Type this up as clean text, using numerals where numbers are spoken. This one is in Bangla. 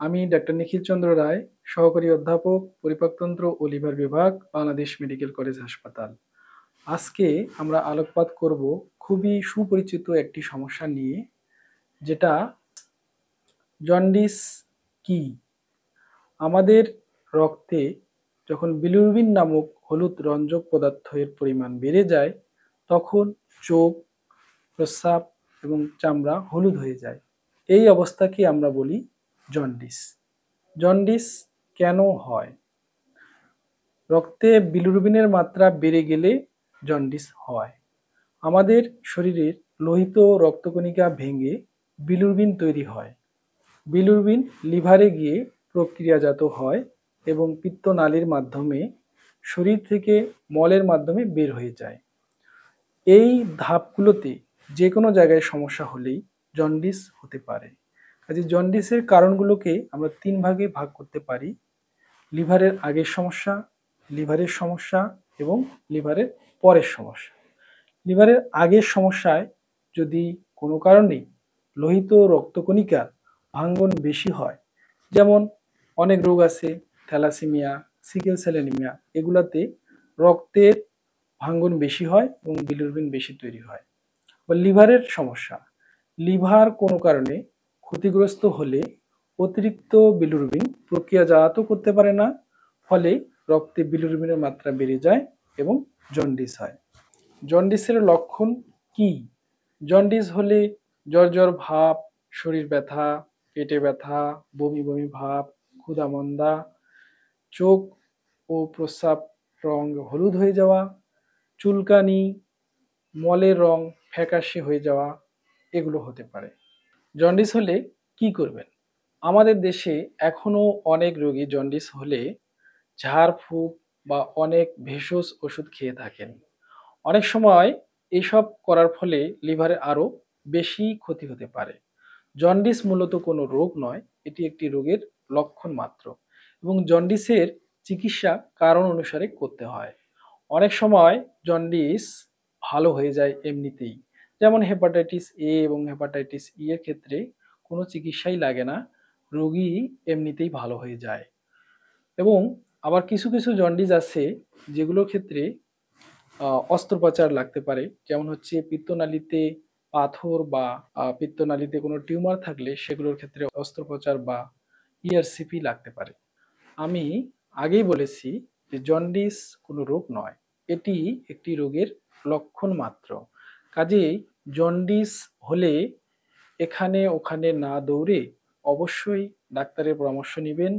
আমি ডাক্তার নিখিল চন্দ্র রায়, সহকারী অধ্যাপক, পরিপাকতন্ত্র ও লিভার বিভাগ, বাংলাদেশ মেডিকেল কলেজ হাসপাতাল। আজকে আমরা আলোকপাত করব খুবই সুপরিচিত একটি সমস্যা নিয়ে, যেটা জন্ডিস কি। আমাদের রক্তে যখন বিলিরুবিন নামক হলুদ রঞ্জক পদার্থের পরিমাণ বেড়ে যায়, তখন চোখ, প্রস্রাব এবং চামড়া হলুদ হয়ে যায়। এই অবস্থাকে আমরা বলি জন্ডিস। জন্ডিস কেন হয়? রক্তে বিলিরুবিনের মাত্রা বেড়ে গেলে জন্ডিস হয়। আমাদের শরীরের লোহিত রক্তকণিকা ভেঙে বিলিরুবিন তৈরি হয়। বিলিরুবিন লিভারে গিয়ে প্রক্রিয়াজাত হয় এবং পিত্তনালীর মাধ্যমে শরীর থেকে মলের মাধ্যমে বের হয়ে যায়। এই ধাপগুলোতে যে কোনো জায়গায় সমস্যা হলেই জন্ডিস হতে পারে। কাজে জন্ডিসের কারণগুলোকে আমরা 3 ভাগে ভাগ করতে পারি: লিভারের আগের সমস্যা, লিভারের সমস্যা এবং লিভারের পরের সমস্যা। লিভারের আগের সমস্যায় যদি কোনো কারণে লোহিত রক্তকণিকার ভাঙ্গন বেশি হয়, যেমন অনেক রোগ আছে, থ্যালাসেমিয়া, সিকেল সেল অ্যানিমিয়া, এগুলাতে রক্তের ভাঙ্গন বেশি হয় এবং বিলিরুবিন বেশি তৈরি হয়। বা লিভারের সমস্যা, লিভার কোনো কারণে ক্ষতিগ্রস্ত হলে অতিরিক্ত বিলিরুবিন প্রক্রিয়াজাত করতে পারে না, ফলে রক্তে বিলিরুবিনের মাত্রা বেড়ে যায় এবং জন্ডিস হয়। জন্ডিসের লক্ষণ কি? জন্ডিস হলে জ্বর জ্বর ভাব, শরীর ব্যথা, পেটে ব্যথা, বমি বমি ভাব, ক্ষুধা-মন্দা, চোখ ও প্রস্রাব রং হলুদ হয়ে যাওয়া, চুলকানি, মলের রং ফ্যাকাশে হয়ে যাওয়া, এগুলো হতে পারে। জন্ডিস হলে কি করবেন? আমাদের দেশে এখনো অনেক রোগী জন্ডিস হলে ঝাড়ফুঁক বা অনেক ভেষজ ওষুধ খেয়ে থাকেন। অনেক সময় এইসব করার ফলে লিভারে আরো বেশি ক্ষতি হতে পারে। জন্ডিস মূলত কোনো রোগ নয়, এটি একটি রোগের লক্ষণ মাত্র এবং জন্ডিসের চিকিৎসা কারণ অনুসারে করতে হয়। অনেক সময় জন্ডিস ভালো হয়ে যায় এমনিতেই, যেমন হেপাটাইটিস এ এবং হেপাটাইটিস ই এর ক্ষেত্রে কোনো চিকিৎসাই লাগে না, রোগী এমনিতেই ভালো হয়ে যায়। এবং আবার কিছু কিছু জন্ডিস আছে যেগুলোর ক্ষেত্রে অস্ত্রোপচার লাগতে পারে, যেমন হচ্ছে পিত্তনালীতে পাথর বা পিত্তনালীতে কোনো টিউমার থাকলে সেগুলোর ক্ষেত্রে অস্ত্রোপচার বা ইআরসিপি লাগতে পারে। আমি আগেই বলেছি যে জন্ডিস কোনো রোগ নয়, এটি একটি রোগের লক্ষণ মাত্র। কাজেই জন্ডিস হলে এখানে ওখানে না দৌড়ে অবশ্যই ডাক্তারের পরামর্শ নেবেন